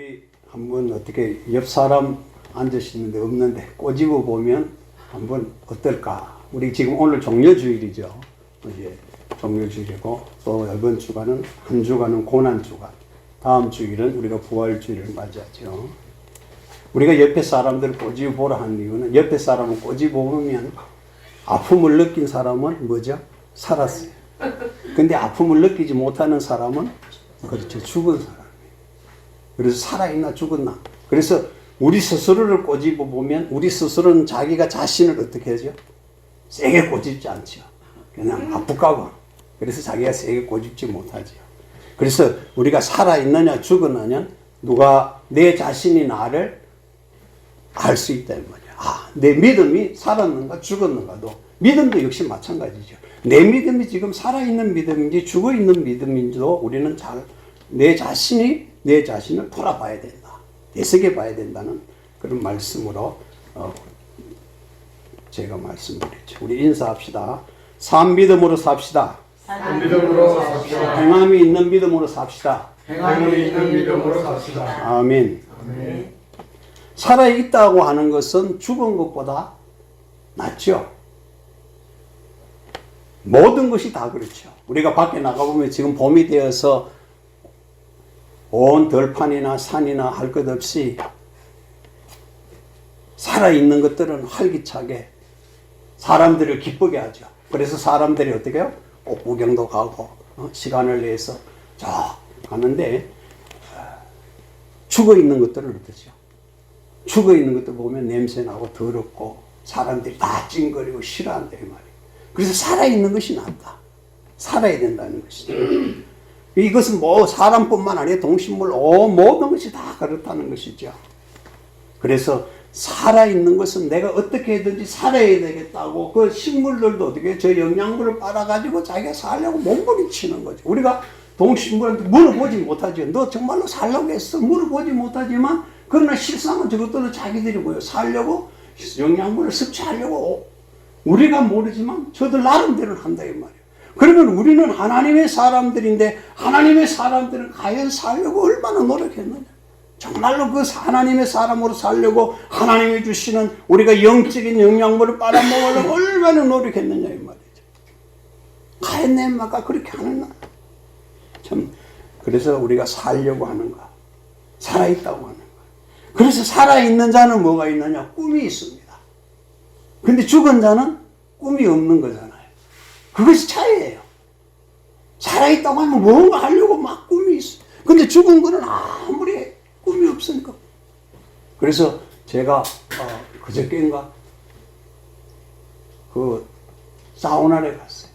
우리 한번 어떻게 옆 사람 앉으시는데 없는데 꼬집어 보면 한번 어떨까? 우리 지금 오늘 종려주일이죠. 이제 종려주일이고 또 이번 주간은 한 주간은 고난주간, 다음 주일은 우리가 부활주일을 맞이하죠. 우리가 옆에 사람들을 꼬집어 보라 하는 이유는 옆에 사람을 꼬집어 보면 아픔을 느낀 사람은 뭐죠? 살았어요. 근데 아픔을 느끼지 못하는 사람은 그렇죠. 죽은 사람이에요. 그래서 살아있나 죽었나. 그래서 우리 스스로를 꼬집어 보면 우리 스스로는 자기가 자신을 어떻게 하죠? 세게 꼬집지 않죠. 그냥 아프까봐. 그래서 자기가 세게 꼬집지 못하죠. 그래서 우리가 살아있느냐 죽었느냐 누가 내 자신이 나를 알 수 있다 이 말이야. 아, 내 믿음이 살았는가 죽었는가도 믿음도 역시 마찬가지죠. 내 믿음이 지금 살아있는 믿음인지 죽어있는 믿음인지도 우리는 잘 내 자신이 내 자신을 돌아봐야 된다. 되새겨 봐야 된다는 그런 말씀으로 제가 말씀드렸죠. 우리 인사합시다. 산 믿음으로 삽시다. 산 믿음으로 삽시다. 행함이 있는 믿음으로 삽시다. 행함이 있는 믿음으로 삽시다. 아멘. 아멘. 살아있다고 하는 것은 죽은 것보다 낫죠. 모든 것이 다 그렇죠. 우리가 밖에 나가보면 지금 봄이 되어서 온 들판이나 산이나 할 것 없이 살아있는 것들은 활기차게 사람들을 기쁘게 하죠. 그래서 사람들이 어떻게 해요? 꽃 구경도 가고 시간을 내서 저 가는데 죽어있는 것들은 어떠죠? 죽어있는 것들 보면 냄새나고 더럽고 사람들이 다 찡거리고 싫어한다 이 말이에요. 그래서 살아있는 것이 낫다. 살아야 된다는 것이죠. 이것은 뭐 사람뿐만 아니라 동식물 모든 것이 다 그렇다는 것이죠. 그래서 살아있는 것은 내가 어떻게든지 살아야 되겠다고 그 식물들도 어떻게 저 영양분을 빨아가지고 자기가 살려고 몸부림치는 거죠. 우리가 동식물한테 물어보지 못하죠. 너 정말로 살려고 했어? 물어보지 못하지만 그러나 실상은 저것들은 자기들이 뭐예요? 살려고 영양분을 섭취하려고 우리가 모르지만 저들 나름대로 한다 이 말이에요. 그러면 우리는 하나님의 사람들인데 하나님의 사람들은 과연 살려고 얼마나 노력했느냐. 정말로 그 하나님의 사람으로 살려고 하나님이 주시는 우리가 영적인 영양분을 빨아먹으려고 얼마나 노력했느냐 이 말이죠. 과연 내 마가 그렇게 하느냐. 참 그래서 우리가 살려고 하는가. 살아있다고 하는가. 그래서 살아있는 자는 뭐가 있느냐. 꿈이 있습니다. 근데 죽은 자는 꿈이 없는 거잖아요. 그것이 차이예요. 살아있다고 하면 뭔가 하려고 막 꿈이 있어. 근데 죽은 거는 아무리 꿈이 없으니까. 그래서 제가 그저께인가 그 사우나를 갔어요.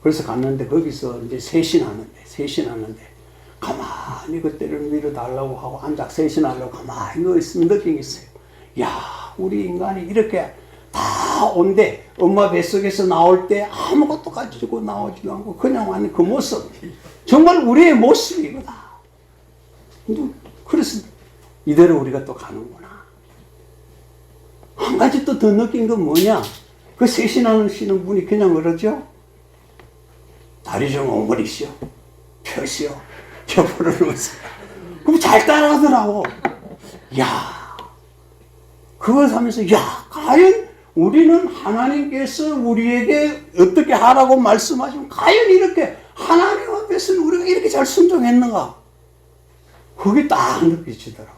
그래서 갔는데 거기서 이제 세신하는데 가만히 그때를 밀어달라고 하고 앉아 세신하려고 가만히 누워 있으면 느낀 게 있어요. 야, 우리 인간이 이렇게 다 온데 엄마 뱃속에서 나올 때 아무것도 가지고 나오지도 않고 그냥 완전 그 모습 정말 우리의 모습이거다. 그래서 이대로 우리가 또 가는구나. 한 가지 또 더 느낀 건 뭐냐. 그 세신하시는 분이 그냥 그러죠. 다리 좀 옹거리시오. 펴시오. 옆으로 누우세요. 그럼 잘 따라하더라고. 야, 그걸 하면서 야, 과연 우리는 하나님께서 우리에게 어떻게 하라고 말씀하시면 과연 이렇게 하나님 앞에서는 우리가 이렇게 잘 순종했는가? 그게 딱 느껴지더라고요.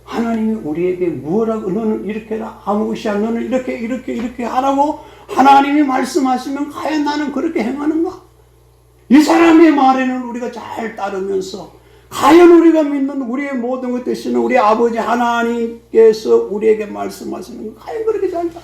하나님이 우리에게 뭐라고 너는 이렇게 해라 아무 것이야 너는 이렇게 하라고 하나님이 말씀하시면 과연 나는 그렇게 행하는가? 이 사람의 말에는 우리가 잘 따르면서 과연 우리가 믿는 우리의 모든 것 되시는 우리 아버지 하나님께서 우리에게 말씀하시는 거 과연 그렇게 잘 따르나?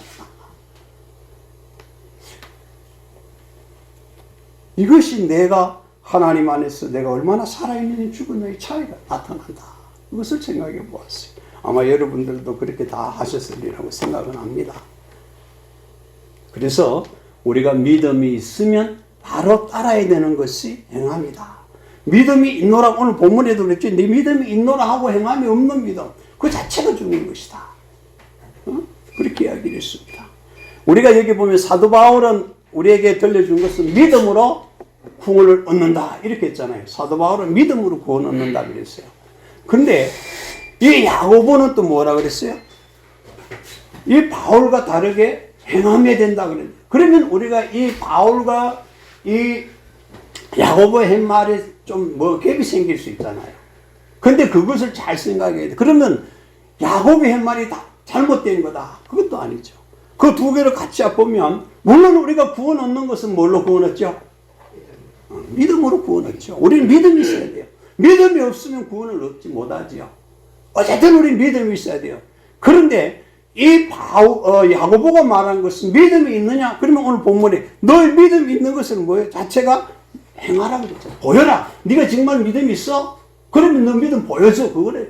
이것이 내가 하나님 안에서 내가 얼마나 살아있느냐 죽었느냐의 차이가 나타난다. 이것을 생각해 보았어요. 아마 여러분들도 그렇게 다 하셨으리라고 생각은 합니다. 그래서 우리가 믿음이 있으면 바로 따라야 되는 것이 행함이다. 믿음이 있노라 오늘 본문에도 그랬죠. 네 믿음이 있노라 하고 행함이 없는 믿음 그 자체가 죽는 것이다. 그렇게 이야기를 했습니다. 우리가 여기 보면 사도 바울은 우리에게 들려준 것은 믿음으로 구원을 얻는다 이렇게 했잖아요. 사도 바울은 믿음으로 구원 얻는다 그랬어요. 근데 이 야고보는 또 뭐라 그랬어요? 이 바울과 다르게 행함해야 된다 그랬는데, 그러면 우리가 이 바울과 이 야고보의 한 말에 좀 뭐 갭이 생길 수 있잖아요. 근데 그것을 잘 생각해야 돼. 그러면 야고보의 한 말이 다 잘못된 거다, 그것도 아니죠. 그 두 개를 같이 보면, 물론 우리가 구원 얻는 것은 뭘로 구원 얻죠? 믿음으로 구원 얻죠. 우리는 믿음이 있어야 돼요. 믿음이 없으면 구원을 얻지 못하지요. 어쨌든 우리는 믿음이 있어야 돼요. 그런데 이 야고보가 말한 것은 믿음이 있느냐? 그러면 오늘 본문에 너의 믿음이 있는 것은 뭐예요? 자체가 행하라고 그랬잖아. 보여라. 네가 정말 믿음이 있어? 그러면 너 믿음 보여줘. 그거래.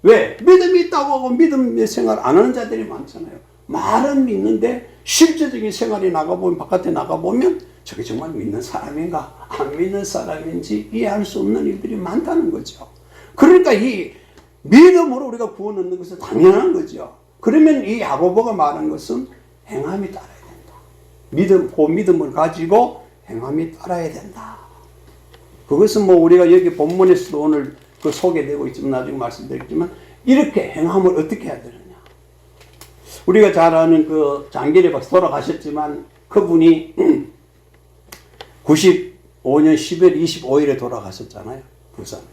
왜? 믿음이 있다고 하고 믿음의 생활 안 하는 자들이 많잖아요. 말은 믿는데 실제적인 생활이 나가보면, 바깥에 나가보면 저게 정말 믿는 사람인가 안 믿는 사람인지 이해할 수 없는 일들이 많다는 거죠. 그러니까 이 믿음으로 우리가 구원 얻는 것은 당연한 거죠. 그러면 이 야고보가 말한 것은 행함이 따라야 된다. 그 믿음을 가지고 행함이 따라야 된다. 그것은 뭐 우리가 여기 본문에서도 오늘 그 소개되고 있지만 나중에 말씀드리겠지만, 이렇게 행함을 어떻게 해야 되느냐. 우리가 잘 아는 그 장길의 박사 돌아가셨지만 그분이 95년 10월 25일에 돌아가셨잖아요. 부산에서.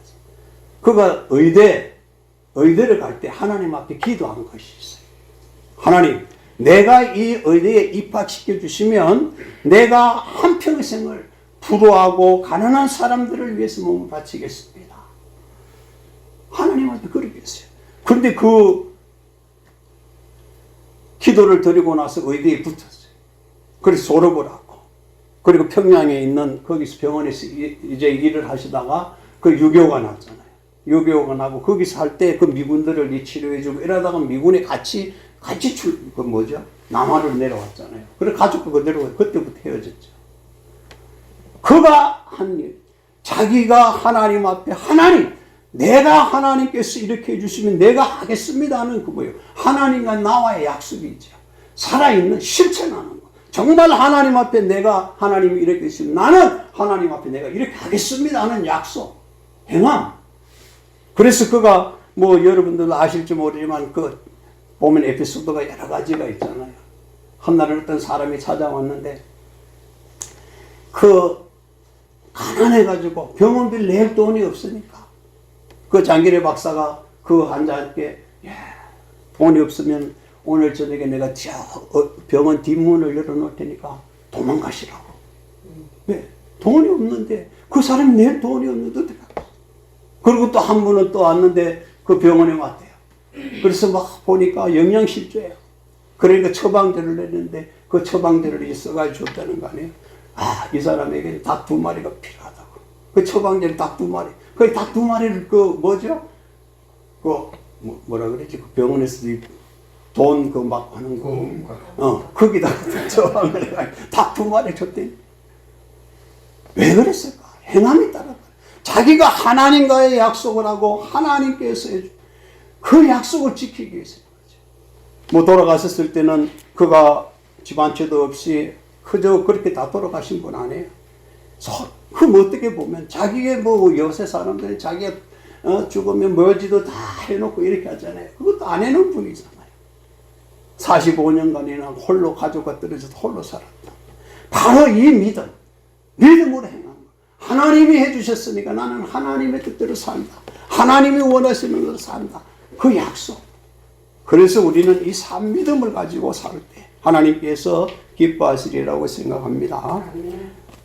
그가 의대를 갈 때 하나님 앞에 기도한 것이 있어요. 하나님, 내가 이 의대에 입학시켜 주시면 내가 한평생을 부도하고 가난한 사람들을 위해서 몸을 바치겠습니다. 하나님한테 그렇게 했어요. 그런데 그 기도를 드리고 나서 의대에 붙었어요. 그래서 졸업을 하고, 그리고 평양에 있는 거기서 병원에서 이제 일을 하시다가 그 유교관 왔잖아요. 유교관 하고 거기서 할 때 그 미군들을 치료해주고 이러다가 미군에 같이 남한으로 내려왔잖아요. 그래 가족도 그대로 그때부터 헤어졌죠. 그가 한 일, 자기가 하나님 앞에, 하나님, 내가 하나님께서 이렇게 해주시면 내가 하겠습니다 하는 그거예요. 하나님과 나와의 약속이죠. 살아있는 실천하는 거. 정말 하나님 앞에 내가 하나님이 이렇게 해주시면 나는 하나님 앞에 내가 이렇게 하겠습니다 하는 약속, 행함. 그래서 그가 뭐 여러분들 아실지 모르지만 그 보면 에피소드가 여러 가지가 있잖아요. 한날은 어떤 사람이 찾아왔는데 그 가난해가지고 병원비를 낼 돈이 없으니까 그 장길의 박사가 그 환자한테 돈이 없으면 오늘 저녁에 내가 저 병원 뒷문을 열어놓을 테니까 도망가시라고. 왜? 돈이 없는데, 그 사람이 낼 돈이 없는데 어떻게 하겠어? 그리고 또 한 분은 또 왔는데 그 병원에 왔대요. 그래서 막 보니까 영양실조예요. 그러니까 처방제를 냈는데 그 처방제를 써가지고 줬다는 거 아니에요? 아, 이 사람에게 닭 2마리가 필요하다고. 그 처방제를 닭 2마리. 그 닭 2마리를 뭐라 그랬지? 그 병원에서 돈 막 하는 거. 거기다가 처방을 해가지고 닭 2마리 줬더니. 왜 그랬을까? 행함이 따라. 자기가 하나님과의 약속을 하고 하나님께서 그 약속을 지키기 위해서. 뭐 돌아가셨을 때는 그가 집안채도 없이 그저 그렇게 다 돌아가신 분 아니에요. 그럼 어떻게 보면 자기의 뭐 요새 사람들이 자기가 죽으면 뭐지도 다 해놓고 이렇게 하잖아요. 그것도 안 해놓은 분이잖아요. 45년간이나 홀로 가족과 떨어져서 홀로 살았다. 바로 이 믿음으로 행한 거. 하나님이 해주셨으니까 나는 하나님의 뜻대로 산다. 하나님이 원하시는 대로 산다. 그 약속. 그래서 우리는 이 산 믿음을 가지고 살 때 하나님께서 기뻐하시리라고 생각합니다.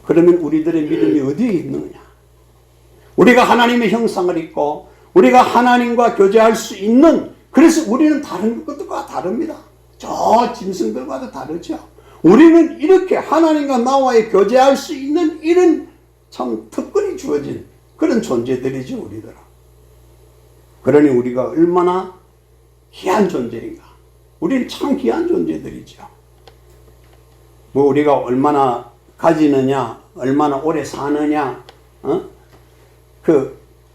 그러면 우리들의 믿음이 어디에 있느냐? 우리가 하나님의 형상을 입고 우리가 하나님과 교제할 수 있는, 그래서 우리는 다른 것들과 다릅니다. 저 짐승들과도 다르죠. 우리는 이렇게 하나님과 나와의 교제할 수 있는 이런 참 특권이 주어진 그런 존재들이죠, 우리들은. 그러니 우리가 얼마나 귀한 존재인가. 우리는 참 귀한 존재들이죠. 뭐 우리가 얼마나 가지느냐, 얼마나 오래 사느냐,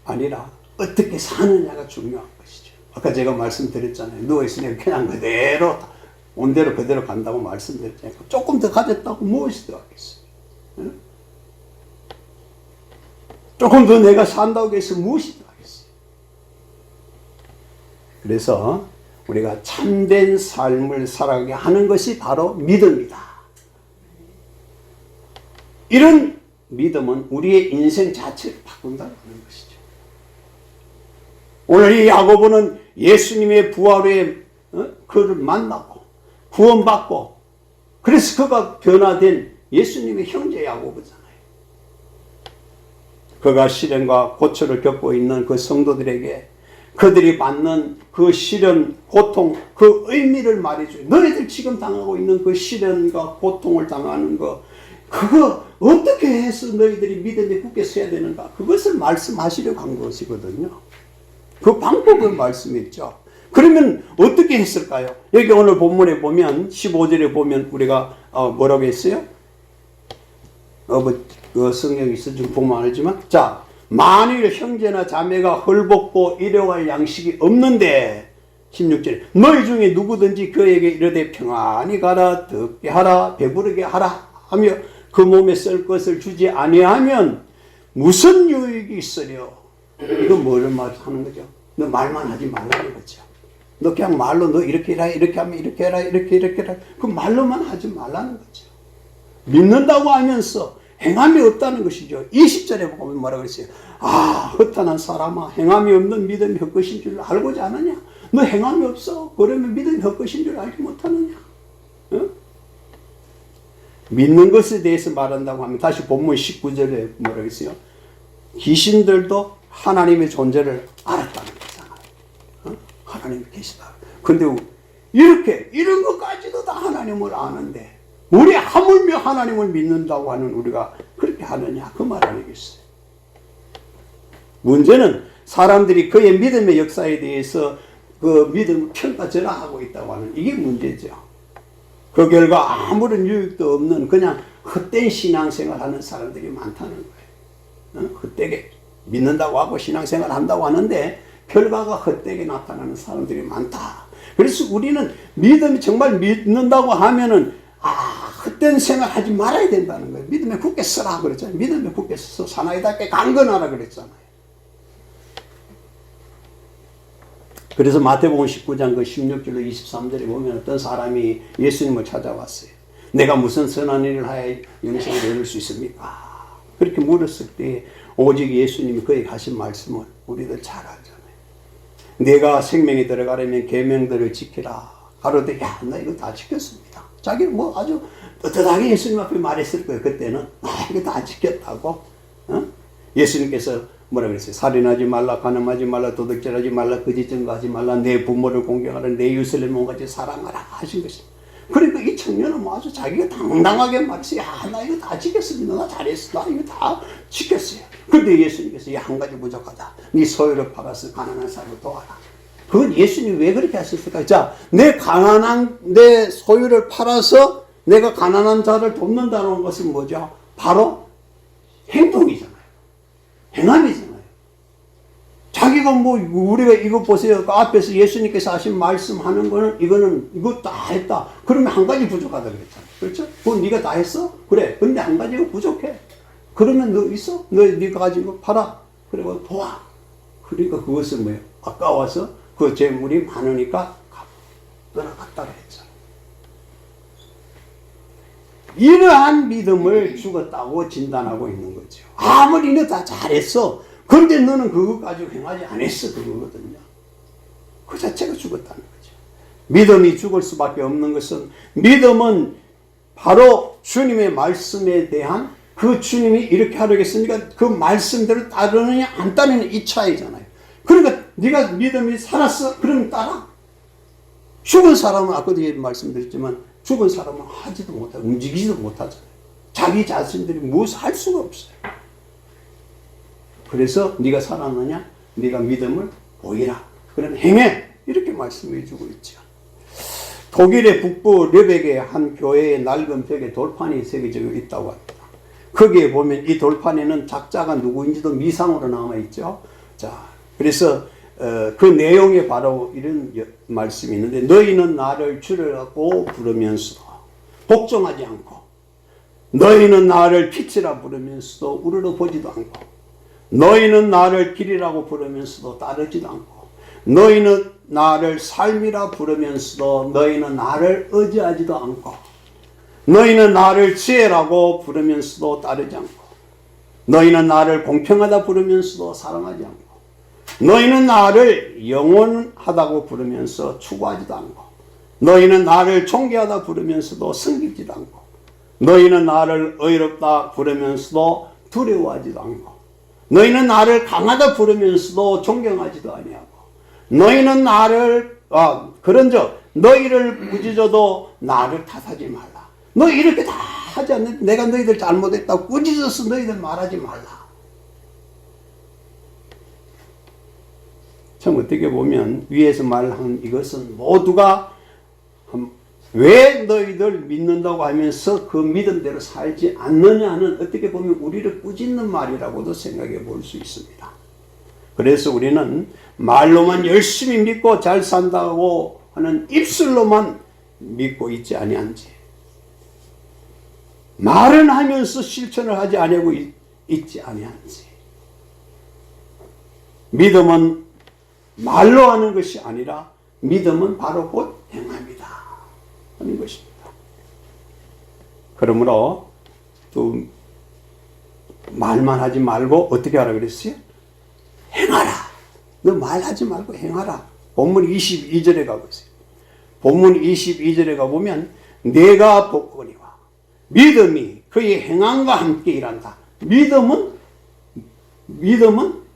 아니라 어떻게 사느냐가 중요한 것이죠. 아까 제가 말씀드렸잖아요. 누워있으면 그냥 그대로 온 대로 그대로 간다고 말씀드렸잖아요. 조금 더 가졌다고 무엇이 더 하겠어요? 조금 더 내가 산다고 해서 무엇이 더 하겠어요? 그래서 우리가 참된 삶을 살아가게 하는 것이 바로 믿음이다. 이런 믿음은 우리의 인생 자체를 바꾼다는 것이죠. 오늘 이 야고보는 예수님의 부활 후에 그를 만나고 구원받고 그래서 그가 변화된 예수님의 형제 야고보잖아요. 그가 시련과 고초를 겪고 있는 그 성도들에게 그들이 받는 그 시련, 고통, 그 의미를 말해줘요. 너희들 지금 당하고 있는 그 시련과 고통을 당하는 거, 그거 어떻게 해서 너희들이 믿음에 굳게 서야 되는가? 그것을 말씀하시려고 한 것이거든요. 그 방법을 말씀했죠. 그러면 어떻게 했을까요? 여기 오늘 본문에 보면 15절에 보면 우리가 뭐라고 했어요? 성경이 있어 좀 보면 알지만, 자, 만일 형제나 자매가 헐벗고 일용할 양식이 없는데 16절에 너희 중에 누구든지 그에게 이르되 평안히 가라, 덥게 하라, 배부르게 하라 하며 그 몸에 쓸 것을 주지 아니하면 무슨 유익이 있으려? 이건 뭐를 말하는 거죠? 너 말만 하지 말라는 거죠. 너 그냥 말로 너 이렇게 해라, 이렇게 하면 이렇게 해라, 이렇게 해라, 그 말로만 하지 말라는 거죠. 믿는다고 하면서 행함이 없다는 것이죠. 20절에 보면 뭐라고 그랬어요? 아, 허탄한 사람아, 행함이 없는 믿음이 헛것인 줄 알고지 않느냐? 너 행함이 없어. 그러면 믿음이 헛것인 줄 알지 못하느냐? 어? 믿는 것에 대해서 말한다고 하면 다시 본문 19절에 뭐라고 했어요? 귀신들도 하나님의 존재를 알았다는 거잖아요. 어? 하나님이 계시다. 근데 이렇게 이런 것까지도 다 하나님을 아는데 우리 하물며 하나님을 믿는다고 하는 우리가 그렇게 하느냐 그 말 아니겠어요. 문제는 사람들이 그의 믿음의 역사에 대해서 그 믿음을 평가절하하고 있다고 하는 이게 문제죠. 그 결과 아무런 유익도 없는 그냥 헛된 신앙생활 하는 사람들이 많다는 거예요. 헛되게 믿는다고 하고 신앙생활 한다고 하는데 결과가 헛되게 나타나는 사람들이 많다. 그래서 우리는 믿음이 정말 믿는다고 하면은 헛된 생활 하지 말아야 된다는 거예요. 믿음에 굳게 서라 그랬잖아요. 믿음에 굳게 서서 사나이답게 강건하라 그랬잖아요. 그래서 마태복음 19장 그 16절로 23절에 보면 어떤 사람이 예수님을 찾아왔어요. 내가 무슨 선한 일을 하여 영생을 얻을 수 있습니까? 그렇게 물었을 때 오직 예수님이 그에게 하신 말씀을 우리들 잘 알잖아요. 내가 생명에 들어가려면 계명들을 지키라. 가로되 야, 나 이거 다 지켰습니다. 자기는 뭐 아주 떳떳하게 예수님 앞에 말했을 거예요. 그때는 이거 다 지켰다고. 예수님께서 뭐라 그랬어요? 살인하지 말라, 간음하지 말라, 도둑질하지 말라, 거짓 증거하지 말라, 내 부모를 공경하라, 내 이웃을 몸같이 사랑하라 하신 것입니다. 그러니까 이 청년은 뭐 아주 자기가 당당하게 말했어요. 야, 나 이거 다 지켰습니다. 나 잘했어. 나 이거 다 지켰어요. 근데 예수님께서 한 가지 부족하다. 네 소유를 팔아서 가난한 사람을 도와라. 그건 예수님이 왜 그렇게 하셨을까요? 자, 내 소유를 팔아서 내가 가난한 자를 돕는다는 것은 뭐죠? 바로 행동이잖아요. 행함이잖아요. 자기가 뭐, 우리가 이거 보세요. 그 앞에서 예수님께서 하신 말씀하는 거는, 이거 다 했다. 그러면 한 가지 부족하다 그랬잖아요. 그렇죠? 그건 네가 다 했어? 그래. 근데 한 가지가 부족해. 그러면 너 있어? 네가 가진 거 팔아. 그리고 도와. 그러니까 그것은 뭐예요? 아까워서 그 재물이 많으니까 떠나갔다고 했잖아요. 이러한 믿음을 죽었다고 진단하고 있는 거죠. 아무리 너 다 잘했어. 그런데 너는 그것 가지고 행하지 않았어. 그거거든요. 그 자체가 죽었다는 거죠. 믿음이 죽을 수밖에 없는 것은 믿음은 바로 주님의 말씀에 대한 그 주님이 이렇게 하려겠습니까? 그 말씀대로 따르느냐 안 따르느냐 이 차이잖아요. 그러니까 네가 믿음이 살았어? 그러면 따라. 죽은 사람은 아까도 말씀드렸지만 죽은 사람은 하지도 못하고 움직이지도 못하잖아요. 자기 자신들이 무엇을 할 수가 없어요. 그래서 네가 살았느냐? 네가 믿음을 보이라. 그럼 행해. 이렇게 말씀해 주고 있죠. 독일의 북부 르벡의 한 교회의 낡은 벽에 돌판이 새겨져 있다고 합니다. 거기에 보면 이 돌판에는 작자가 누구인지도 미상으로 남아있죠. 자, 그래서 그 내용에 바로 이런 말씀이 있는데 너희는 나를 주라고 부르면서도 복종하지 않고 너희는 나를 빛이라 부르면서도 우러러 보지도 않고 너희는 나를 길이라고 부르면서도 따르지도 않고 너희는 나를 삶이라 부르면서도 너희는 나를 의지하지도 않고 너희는 나를 지혜라고 부르면서도 따르지 않고 너희는 나를 공평하다 부르면서도 사랑하지 않고 너희는 나를 영원하다고 부르면서 추구하지도 않고 너희는 나를 존귀하다 부르면서도 섬기지도 않고 너희는 나를 의롭다 부르면서도 두려워하지도 않고 너희는 나를 강하다 부르면서도 존경하지도 아니하고 너희는 나를 그런즉 너희를 꾸짖어도 나를 탓하지 말라. 너희 이렇게 다 하지 않는데 내가 너희들 잘못했다고 꾸짖어서 너희들 말하지 말라. 참 어떻게 보면 위에서 말한 이것은 모두가 왜 너희들 믿는다고 하면서 그 믿음대로 살지 않느냐는 어떻게 보면 우리를 꾸짖는 말이라고도 생각해 볼 수 있습니다. 그래서 우리는 말로만 열심히 믿고 잘 산다고 하는 입술로만 믿고 있지 아니한지 말은 하면서 실천을 하지 아니하고 있지 아니한지 믿음은 말로 하는 것이 아니라 믿음은 바로 곧 행함이다 하는 것입니다. 그러므로 또 말만 하지 말고 어떻게 하라 그랬어요? 행하라. 너 말하지 말고 행하라. 본문 22절에 가보세요. 본문 22절에 가보면 내가 복거니와 믿음이 그의 행함과 함께 일한다. 믿음은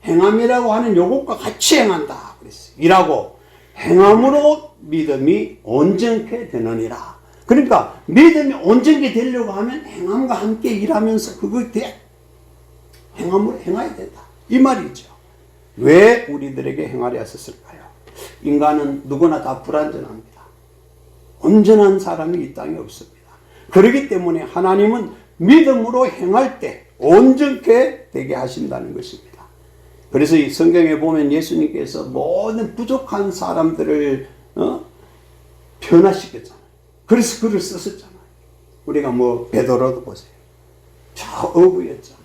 행함이라고 하는 요것과 같이 행한다 그랬어요. 일하고 행함으로 믿음이 온전케 되느니라. 그러니까 믿음이 온전케 되려고 하면 행함과 함께 일하면서 그거 행함으로 행해야 된다. 이 말이죠. 왜 우리들에게 행하려 하셨을까요? 인간은 누구나 다 불완전합니다. 온전한 사람이 이 땅에 없습니다. 그렇기 때문에 하나님은 믿음으로 행할 때 온전케 되게 하신다는 것입니다. 그래서 이 성경에 보면 예수님께서 모든 부족한 사람들을 변화시켰잖아요. 그래서 글을 썼었잖아요. 우리가 베드로도 보세요. 저 어부였잖아요.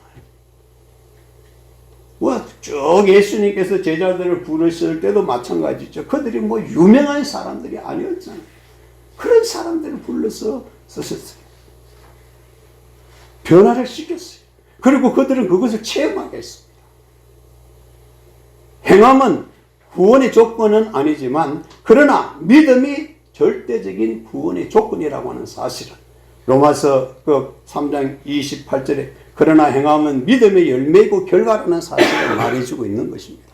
쭉 예수님께서 제자들을 부르실 때도 마찬가지죠. 그들이 유명한 사람들이 아니었잖아요. 그런 사람들을 불러서 쓰셨어요. 변화를 시켰어요. 그리고 그들은 그것을 체험하게 했습니다. 행함은 구원의 조건은 아니지만 그러나 믿음이 절대적인 구원의 조건이라고 하는 사실은 로마서 3장 28절에 그러나 행함은 믿음의 열매이고 결과라는 사실을 말해주고 있는 것입니다.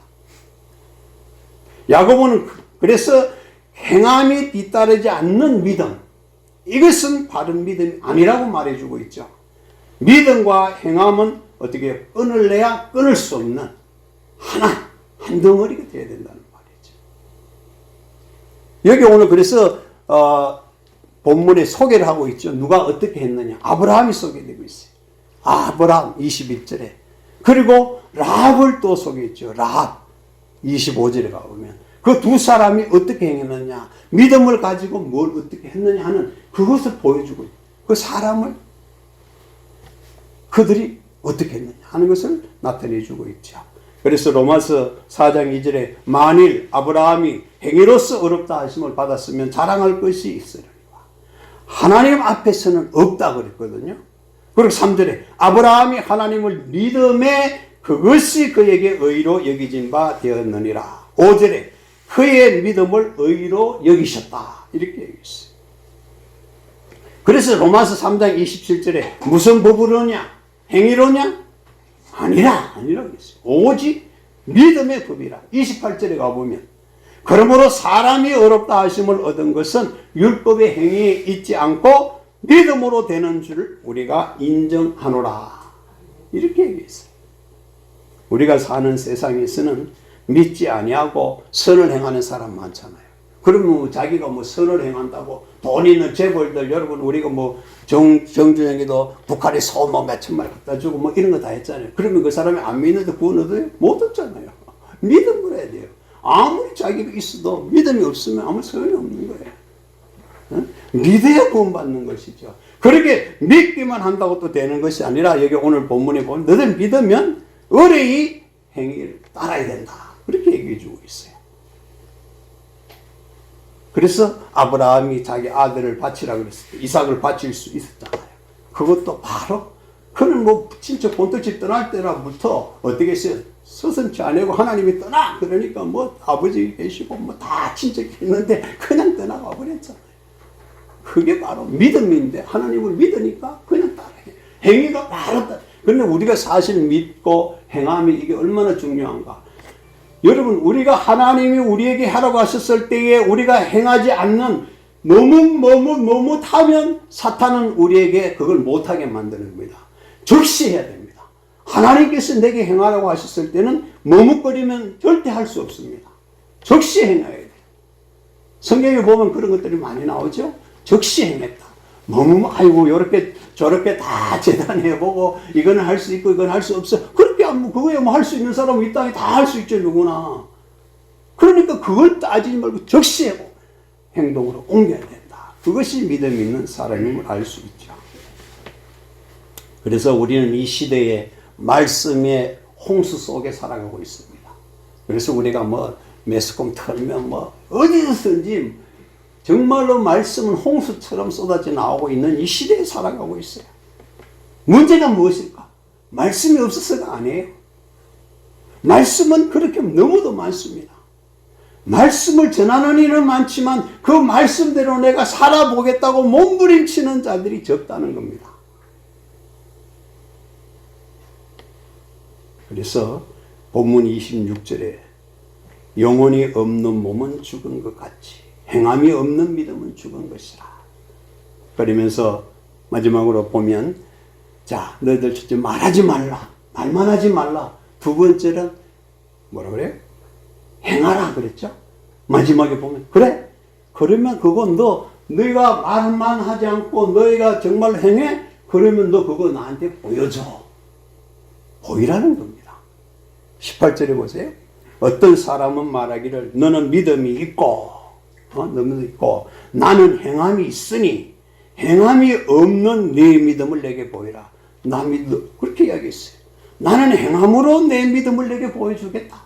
야고보는 그래서 행함이 뒤따르지 않는 믿음, 이것은 바른 믿음이 아니라고 말해주고 있죠. 믿음과 행함은 어떻게 끊을래야 끊을 수 없는 한 덩어리가 되어야 된다는 말이죠. 여기 오늘 그래서 본문에 소개를 하고 있죠. 누가 어떻게 했느냐. 아브라함이 소개되고 있어요. 아브라함 21절에. 그리고 라합을 또 소개했죠. 라합 25절에 가보면 그 두 사람이 어떻게 행했느냐, 믿음을 가지고 뭘 어떻게 했느냐 하는 그것을 보여주고 있어요. 그 사람을 그들이 어떻게 했느냐 하는 것을 나타내주고 있죠. 그래서 로마서 4장 2절에 만일 아브라함이 행위로서 어렵다 하심을 받았으면 자랑할 것이 있으리라. 하나님 앞에서는 없다 그랬거든요. 그리고 3절에 아브라함이 하나님을 믿음에 그것이 그에게 의로 여기진 바 되었느니라. 5절에 그의 믿음을 의로 여기셨다 이렇게 얘기했어요. 그래서 로마서 3장 27절에 무슨 법으로냐? 행위로냐? 아니라고 했어요. 오직 믿음의 법이라. 28절에 가보면 그러므로 사람이 어렵다 하심을 얻은 것은 율법의 행위에 있지 않고 믿음으로 되는 줄 우리가 인정하노라 이렇게 얘기했어요. 우리가 사는 세상에서는 믿지 아니하고 선을 행하는 사람 많잖아요. 그러면 자기가 선을 행한다고 돈 있는 재벌들, 여러분 우리가 정주영이도 북한에 소 몇천만 갖다 주고 이런 거 다 했잖아요. 그러면 그 사람이 안 믿는데 구원 얻어요? 못 얻잖아요. 믿음으로 해야 돼요. 아무리 자기가 있어도 믿음이 없으면 아무 소용이 없는 거예요. 믿어야 구원 받는 것이죠. 그렇게 믿기만 한다고 또 되는 것이 아니라 여기 오늘 본문에 보면 너들 믿으면 의뢰의 행위를 따라야 된다. 그렇게 얘기해 주고 있어요. 그래서 아브라함이 자기 아들을 바치라 그랬을 때 이삭을 바칠 수 있었잖아요. 그것도 바로 그는 뭐 진짜 본토집 떠날 때라부터 어떻게 했어요? 서슴지 않고 하나님이 떠나 그러니까 뭐 아버지 계시고 뭐 다 친척이 있는데 그냥 떠나가 버렸잖아요. 그게 바로 믿음인데 하나님을 믿으니까 그냥 따라해. 행위가 바로 따라. 그런데 우리가 사실 믿고 행함이 이게 얼마나 중요한가. 여러분 우리가 하나님이 우리에게 하라고 하셨을 때에 우리가 행하지 않는 너무 타면 사탄은 우리에게 그걸 못하게 만드는 겁니다. 적시해야 됩니다. 하나님께서 내게 행하라고 하셨을 때는 머뭇거리면 절대 할 수 없습니다. 적시 행해야 돼요. 성경에 보면 그런 것들이 많이 나오죠. 적시 행했다. 너무 아이고 요렇게 저렇게 다 재단해보고 이거는 할 수 있고 이건 할 수 없어. 그렇게 하면 그거야 뭐 할 수 있는 사람은 이 땅에 다 할 수 있죠 누구나. 그러니까 그걸 따지지 말고 적시하고 행동으로 옮겨야 된다. 그것이 믿음 있는 사람임을 알 수 있죠. 그래서 우리는 이 시대에 말씀의 홍수 속에 살아가고 있습니다. 그래서 우리가 뭐 매스컴 틀면 뭐 어디서든지 정말로 말씀은 홍수처럼 쏟아져 나오고 있는 이 시대에 살아가고 있어요. 문제가 무엇일까? 말씀이 없어서가 아니에요. 말씀은 그렇게 너무도 많습니다. 말씀을 전하는 이는 많지만 그 말씀대로 내가 살아보겠다고 몸부림치는 자들이 적다는 겁니다. 그래서 본문 26절에 영혼이 없는 몸은 죽은 것 같이 행함이 없는 믿음은 죽은 것이라. 그러면서 마지막으로 보면 자 너희들 첫째 말하지 말라. 말만 하지 말라. 두 번째는 뭐라 그래요? 행하라 그랬죠. 마지막에 보면 그래? 그러면 그건 너희가 말만 하지 않고 너희가 정말 행해? 그러면 너 그거 나한테 보여줘. 보이라는 겁니다. 18절에 보세요. 어떤 사람은 말하기를 너는 믿음이 있고 너는 있고 나는 행함이 있으니 행함이 없는 내 믿음을 내게 보이라. 나 믿음 그렇게 이야기했어요. 나는 행함으로 내 믿음을 내게 보여주겠다.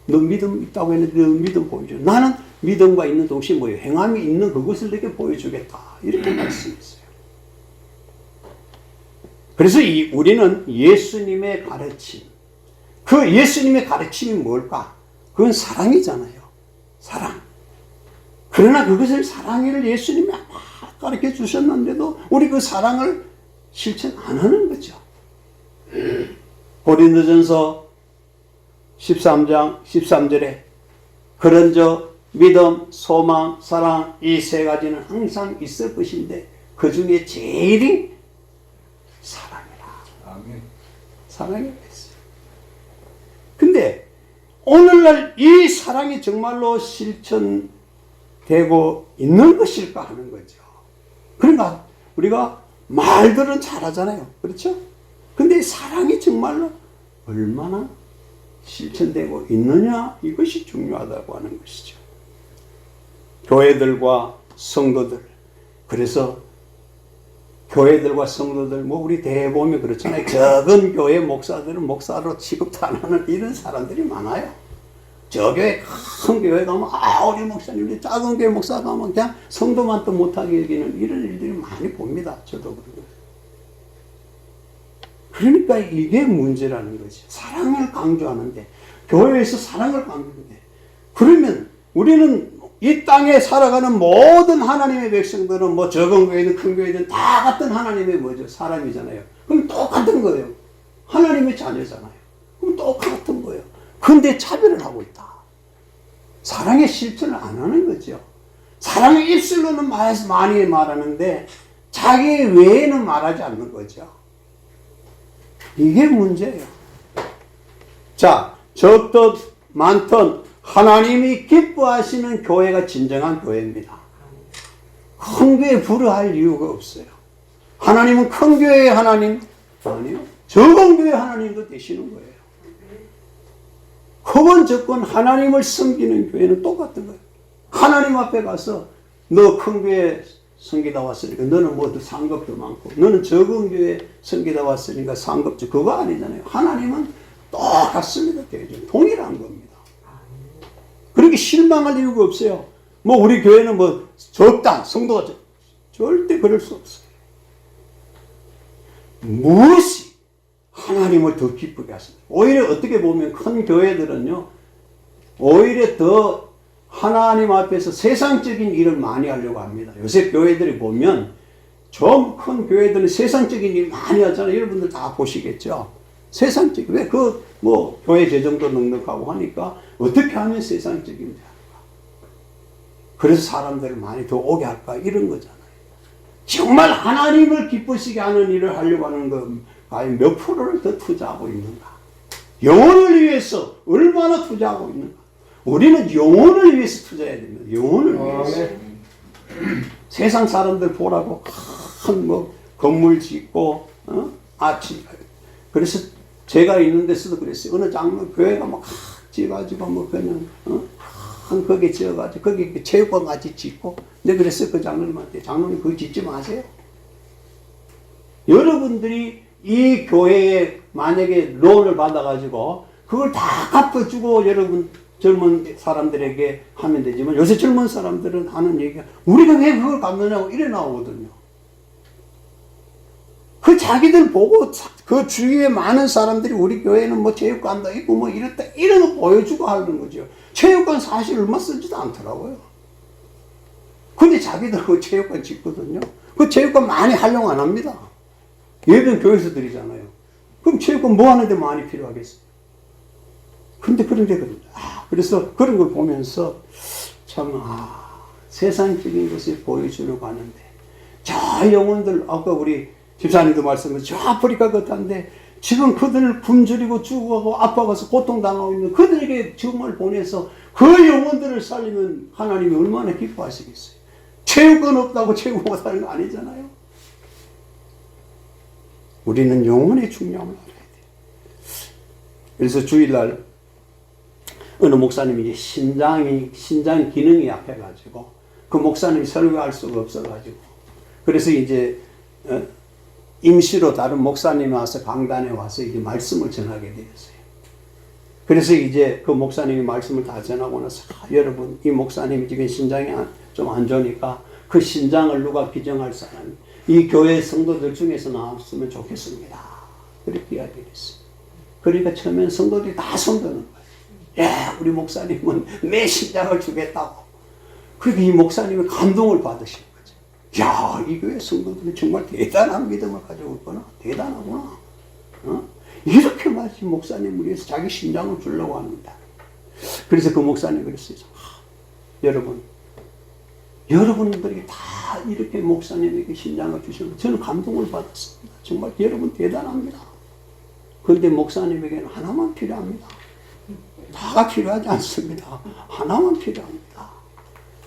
너 믿음 있다고 했는데 너 믿음 보여줘. 나는 믿음과 있는 동시에 뭐예요? 행함이 있는 그것을 내게 보여주겠다. 이렇게 말씀했어요. 그래서 우리는 예수님의 가르침, 그 예수님의 가르침이 뭘까? 그건 사랑이잖아요. 사랑. 그러나 그것을 사랑을 예수님이 가르쳐 주셨는데도 우리 그 사랑을 실천 안 하는 거죠. 고린도전서 13장 13절에 그런즉 믿음, 소망, 사랑 이 세 가지는 항상 있을 것인데 그 중에 제일이 사랑이라. 아멘. 사랑이라 했어요. 근데 오늘날 이 사랑이 정말로 실천되고 있는 것일까 하는 거죠. 그러니까 우리가 말들은 잘하잖아요. 그렇죠? 근데 사랑이 정말로 얼마나 실천되고 있느냐 이것이 중요하다고 하는 것이죠. 교회들과 성도들, 그래서 교회들과 성도들 뭐 우리 대회 보면 그렇잖아요. 적은 교회 목사들은 목사로 취급도 안 하는 이런 사람들이 많아요. 저 교회 큰 교회 가면 우리 목사님, 우리 작은 교회 목사 가면 그냥 성도만 또 못하게 여기는 이런 일들이 많이 봅니다. 저도 그러고. 그러니까 이게 문제라는 거지. 사랑을 강조하는데, 교회에서 사랑을 강조하는데, 그러면 우리는 이 땅에 살아가는 모든 하나님의 백성들은 뭐 적은 교회든 큰 교회든 다 같은 하나님의 뭐죠? 사람이잖아요. 그럼 똑같은 거예요. 하나님의 자녀잖아요. 그럼 똑같은 거예요. 근데 차별을 하고 있다. 사랑의 실천을 안 하는 거죠. 사랑의 입술로는 많이 말하는데 자기 외에는 말하지 않는 거죠. 이게 문제예요. 자, 적든 많든 하나님이 기뻐하시는 교회가 진정한 교회입니다. 큰 교회 부러할 이유가 없어요. 하나님은 큰 교회의 하나님 아니요. 적은 교회의 하나님도 되시는 거예요. 크건 적건 하나님을 섬기는 교회는 똑같은 거예요. 하나님 앞에 가서 너 큰 교회 섬기다 왔으니까 너는 뭐 상급도 많고 너는 적은 교회 섬기다 왔으니까 상급도 그거 아니잖아요. 하나님은 똑같습니다. 동일한 겁니다. 그렇게 실망할 이유가 없어요. 뭐 우리 교회는 뭐 적다, 성도가 절대 그럴 수 없어요. 무엇이 하나님을 더 기쁘게 하십니다. 오히려 어떻게 보면 큰 교회들은요, 오히려 더 하나님 앞에서 세상적인 일을 많이 하려고 합니다. 요새 교회들이 보면 좀 큰 교회들은 세상적인 일 많이 하잖아요. 여러분들 다 보시겠죠. 세상적인, 왜 뭐 교회 재정도 넉넉하고 하니까 어떻게 하면 세상적인 데 할까? 그래서 사람들을 많이 더 오게 할까? 이런 거잖아요. 정말 하나님을 기쁘시게 하는 일을 하려고 하는 건 과연 몇 프로를 더 투자하고 있는가? 영혼을 위해서 얼마나 투자하고 있는가? 우리는 영혼을 위해서 투자해야 됩니다. 영혼을 위해서. 세상 사람들 보라고 큰 뭐 건물 짓고 아침 그래서 제가 있는 데서도 그랬어요. 어느 장로 교회가 막 지어가지고 뭐 그냥 한 거기에 지어가지고 거기 체육관 같이 짓고 근데 그랬어요. 그 장로님한테 장로님 그거 짓지 마세요. 여러분들이 이 교회에 만약에 론을 받아가지고 그걸 다 갚아주고 여러분 젊은 사람들에게 하면 되지만 요새 젊은 사람들은 하는 얘기가 우리가 왜 그걸 갚느냐고 이래 나오거든요. 그 자기들 보고 그 주위에 많은 사람들이 우리 교회는 뭐 체육관도 있고 뭐 이랬다 이런 거 보여주고 하는 거죠. 체육관 사실 얼마 쓰지도 않더라고요. 근데 자기들 그 체육관 짓거든요. 그 체육관 많이 활용 안 합니다. 예배는 교회에서 드리잖아요. 그럼 체육관 뭐 하는데 많이 필요하겠어요? 근데 그런 게 그런다. 그래서 그런 걸 보면서 참, 세상적인 것을 보여주려고 하는데, 저 영혼들, 아까 우리 집사님도 말씀하셨죠. 저 아프리카 같은데, 지금 그들을 굶주리고 죽어가고 아파가서 고통당하고 있는 그들에게 정말 보내서 그 영혼들을 살리면 하나님이 얼마나 기뻐하시겠어요. 체육관 없다고 체육 못하는 거 아니잖아요. 우리는 영혼의 중요함을 알아야 돼요. 그래서 주일날 어느 목사님이 이제 신장 기능이 약해가지고 그 목사님이 설교할 수가 없어가지고 그래서 이제 임시로 다른 목사님이 와서 강단에 와서 이제 말씀을 전하게 되었어요. 그래서 이제 그 목사님이 말씀을 다 전하고 나서 여러분 이 목사님이 지금 신장이 좀 안 좋으니까 그 신장을 누가 기증할 사람이 이 교회 성도들 중에서 나왔으면 좋겠습니다. 그렇게 이야기를 했어요. 그러니까 처음엔 성도들이 다 손드는 거예요. 야, 우리 목사님은 내 신장을 주겠다고. 그러니까 이 목사님이 감동을 받으신 거죠. 야, 이 교회 성도들은 정말 대단한 믿음을 가지고 있구나. 대단하구나. 이렇게 마치 목사님을 위해서 자기 신장을 주려고 합니다. 그래서 그 목사님이 그랬어요. 여러분들이 다 이렇게 목사님에게 신장을 주시면 저는 감동을 받았습니다. 정말 여러분 대단합니다. 그런데 목사님에게는 하나만 필요합니다. 다가 필요하지 않습니다. 하나만 필요합니다.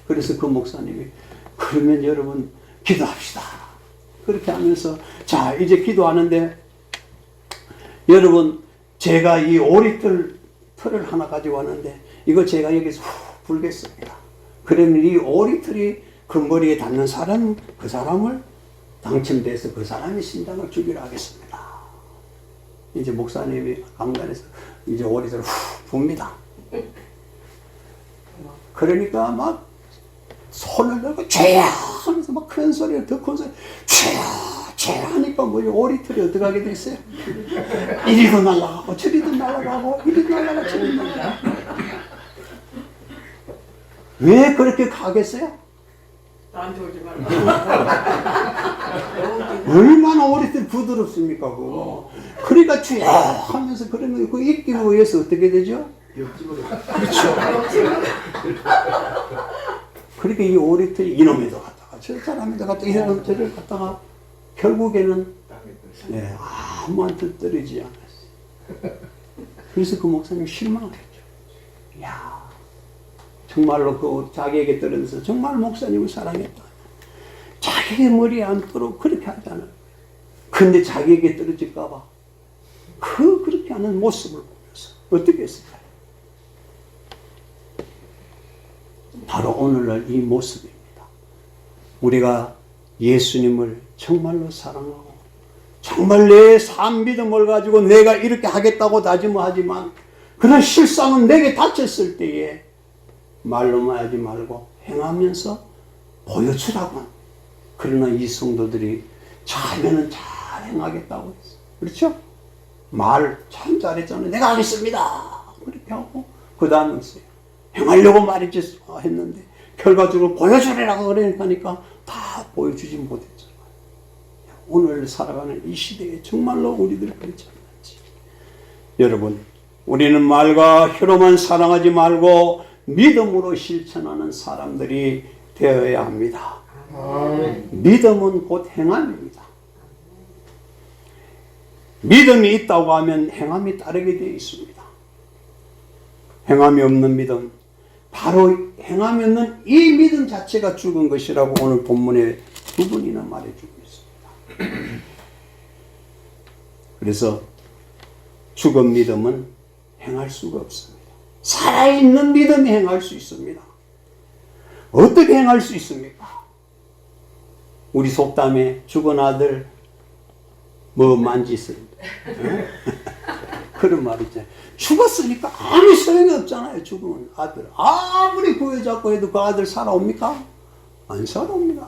그래서 그 목사님이 그러면 여러분 기도합시다. 그렇게 하면서 자 이제 기도하는데 여러분 제가 이 오리털 털을 하나 가지고 왔는데 이거 제가 여기서 후 불겠습니다. 그러면 이 오리털이 그 머리에 닿는 사람 그 사람을 당첨돼서 그 사람의 신장을 주기로 하겠습니다. 이제 목사님이 강단에서 이제 오리털을 후 붑니다. 그러니까 막 손을 들고 죄야 하면서 막 큰 소리를 더 큰 소리 죄야 하니까 뭐지 오리털이 어떻게 하게 됐어요? 이리도 날아가고 저리도 날아가고 이리도 날아가고 저리도 날아가고 왜 그렇게 가겠어요? 나한테 오지 말라. 얼마나 오리털 부드럽습니까 그거. 그러니까 죄야 하면서 그러면 그 입기에 의해서 어떻게 되죠? 그렇죠. 그러니까 이 오리털이 이놈에도 갔다가 저 사람에도 갔다가 이 사람 저를 갔다가 결국에는 아무한테 떨어지지 않았어요. 그래서 그 목사님이 실망했죠. 야, 정말로 그 자기에게 떨어져서 정말 목사님을 사랑했다. 자기의 머리에 앉도록 그렇게 하잖아요. 근데 자기에게 떨어질까봐 그렇게 하는 모습을 보면서 어떻게 했을까요? 바로 오늘날 이 모습입니다. 우리가 예수님을 정말로 사랑하고 정말 내 삶 믿음을 가지고 내가 이렇게 하겠다고 다짐하지만 그런 실상은 내게 닥쳤을 때에 말로만 하지 말고 행하면서 보여주라고. 그러나 이 성도들이 잘하면은 잘 행하겠다고 했어. 그렇죠? 말 참 잘했잖아요. 내가 하겠습니다. 그렇게 하고 그 다음에 했어요. 행하려고 말했지 했는데 결과적으로 보여주라고 그러니까 다 보여주지 못했잖아요. 오늘 살아가는 이 시대에 정말로 우리들 그렇지 않는지. 여러분, 우리는 말과 혀로만 사랑하지 말고 믿음으로 실천하는 사람들이 되어야 합니다. 믿음은 곧 행함입니다. 믿음이 있다고 하면 행함이 따르게 되어 있습니다. 행함이 없는 믿음, 바로 행함이 없는 이 믿음 자체가 죽은 것이라고 오늘 본문에 두 분이나 말해주고 있습니다. 그래서 죽은 믿음은 행할 수가 없습니다. 살아있는 믿음이 행할 수 있습니다. 어떻게 행할 수 있습니까? 우리 속담에 죽은 아들 뭐 만지슬 그런 말 있잖아요. 죽었으니까 아무 소용이 없잖아요. 죽은 아들 아무리 구해잡고 해도 그 아들 살아옵니까? 안 살아옵니다.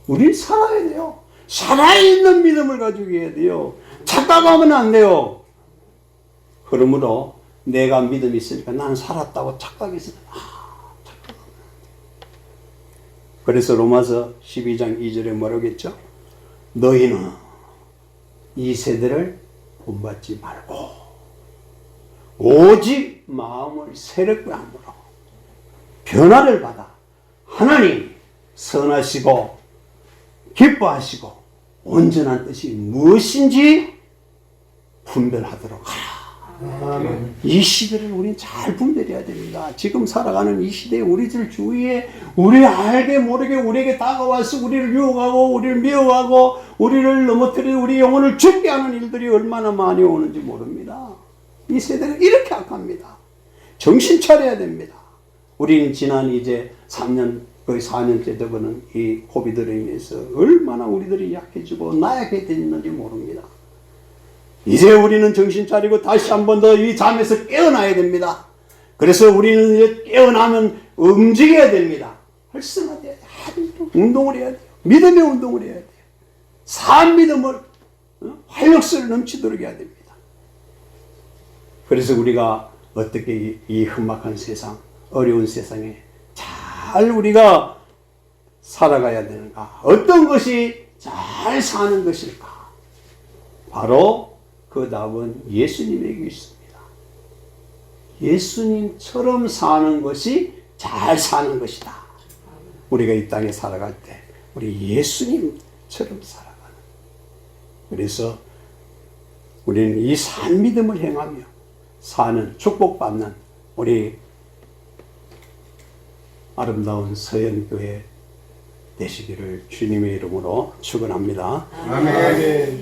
우린 살아야 돼요. 살아있는 믿음을 가지고 해야 돼요. 착각하면 안 돼요. 그러므로 내가 믿음이 있으니까 나는 살았다고 착각해서 착각하면 안 돼요. 그래서 로마서 12장 2절에 뭐라고 했죠? 너희는 이 세대를 본받지 말고 오직 마음을 새롭게 함으로 변화를 받아 하나님 선하시고 기뻐하시고 온전한 뜻이 무엇인지 분별하도록 하라. 이 시대를 우리는 잘 분별해야 됩니다. 지금 살아가는 이 시대에 우리들 주위에 우리 알게 모르게 우리에게 다가와서 우리를 유혹하고 우리를 미워하고 우리를 넘어뜨리고 우리 영혼을 죽게 하는 일들이 얼마나 많이 오는지 모릅니다. 이 세대는 이렇게 악합니다. 정신 차려야 됩니다. 우리는 지난 이제 3년 거의 4년째 되고는 이 코비드로 인해서 얼마나 우리들이 약해지고 나약해졌는지 모릅니다. 이제 우리는 정신 차리고 다시 한 번 더 이 잠에서 깨어나야 됩니다. 그래서 우리는 이제 깨어나면 움직여야 됩니다. 활성화돼야 돼요. 운동을 해야 돼요. 믿음의 운동을 해야 돼요. 산 믿음을 활력소를 넘치도록 해야 됩니다. 그래서 우리가 어떻게 이 험악한 세상, 어려운 세상에 잘 우리가 살아가야 되는가? 어떤 것이 잘 사는 것일까? 바로 그 답은 예수님에게 있습니다. 예수님처럼 사는 것이 잘 사는 것이다. 우리가 이 땅에 살아갈 때 우리 예수님처럼 살아가는. 그래서 우리는 이 산 믿음을 행하며 사는 축복받는 우리 아름다운 서연교회 되시기를 주님의 이름으로 축원합니다. 아멘.